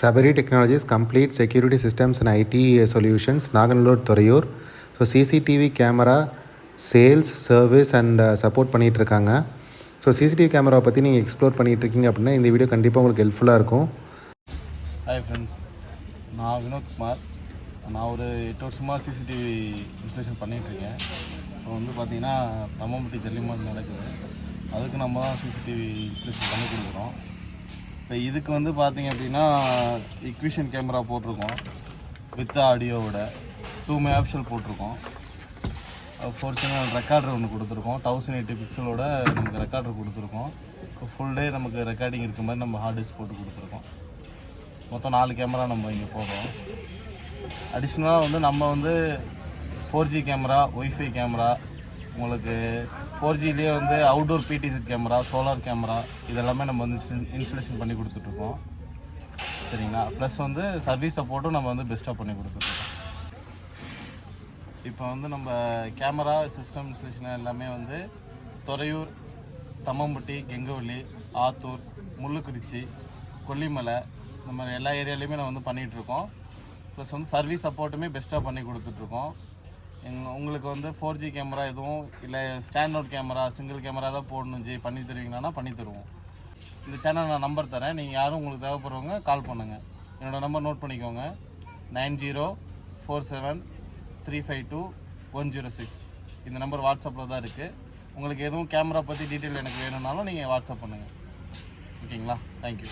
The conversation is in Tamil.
Sabari Technologies complete security systems and IT solutions, Naganallur, Thorayur. So CCTV camera sales service and support பண்ணிகிட்ருக்காங்க. ஸோ சிசிடிவி கேமராவை பற்றி நீங்கள் எக்ஸ்ப்ளோர் பண்ணிகிட்ருக்கீங்க அப்படின்னா இந்த வீடியோ கண்டிப்பாக உங்களுக்கு ஹெல்ப்ஃபுல்லாக இருக்கும். ஹாய் ஃப்ரெண்ட்ஸ், நான் வினோத் குமார். நான் ஒரு 8 வருஷமாக சிசிடிவி இன்ஸ்டலேஷன் பண்ணிகிட்ருக்கேன். இப்போ வந்து பார்த்திங்கன்னா தம்மம்பட்டி ஜல்லிமாடு நடக்குது. அதுக்கு நம்ம தான் சிசிடிவி இன்ஸ்டலேஷன் பண்ணி கொடுக்குறோம். இப்போ இதுக்கு வந்து பார்த்திங்க அப்படின்னா இக்விஷன் கேமரா போட்டிருக்கோம் வித் ஆடியோவோட 2 மெகாபிக்சல் போட்டிருக்கோம். ஃபோர்ச்சுனல் ரெக்கார்டர் ஒன்று கொடுத்துருக்கோம். 1080 பிக்சலோட நமக்கு ரெக்கார்டர் கொடுத்துருக்கோம். இப்போ ஃபுல் டே நமக்கு ரெக்கார்டிங் இருக்க மாதிரி நம்ம ஹார்ட் டிஸ்க் போட்டு கொடுத்துருக்கோம். மொத்தம் 4 கேமரா நம்ம இங்கே போடுறோம். அடிஷ்னலாக வந்து நம்ம வந்து 4G கேமரா, ஒய்ஃபை கேமரா, உங்களுக்கு 4Gலேயே வந்து outdoor PTZ camera, solar camera இதெல்லாமே நம்ம வந்து இன்ஸ்டலேஷன் பண்ணி கொடுத்துட்ருக்கோம். சரிங்களா? ப்ளஸ் வந்து சர்வீஸ் சப்போர்ட்டும் நம்ம வந்து பெஸ்ட்டாக பண்ணி கொடுத்துட்ருக்கோம். இப்போ வந்து நம்ம கேமரா சிஸ்டம் இன்ஸ்டலேஷன் எல்லாமே வந்து துறையூர், தம்மம்பட்டி, கெங்கவல்லி, ஆத்தூர், முள்ளுக்குறிச்சி, கொல்லிமலை இந்த மாதிரி எல்லா ஏரியாலையுமே நான் வந்து பண்ணிகிட்ருக்கோம். ப்ளஸ் வந்து சர்வீஸ் சப்போர்ட்டுமே பெஸ்ட்டாக பண்ணி கொடுத்துட்ருக்கோம். உங்களுக்கு வந்து 4G கேமரா எதுவும் இல்லை ஸ்டாண்டர்ட் கேமரா, சிங்கிள் கேமரா தான் போடணும் பண்ணி தருவீங்களான்னா பண்ணி தருவோம். இந்த சேனல் நான் நம்பர் தரேன். நீங்கள் யாரும் உங்களுக்கு தேவைப்படுறவங்க கால் பண்ணுங்கள். என்னோடய நம்பர் நோட் பண்ணிக்கோங்க. 9047352106. இந்த நம்பர் வாட்ஸ்அப்பில் தான் இருக்குது. உங்களுக்கு எதுவும் கேமரா பற்றி டீட்டெயில் எனக்கு வேணும்னாலும் நீங்கள் வாட்ஸ்அப் பண்ணுங்கள். ஓகேங்களா? தேங்க்யூ.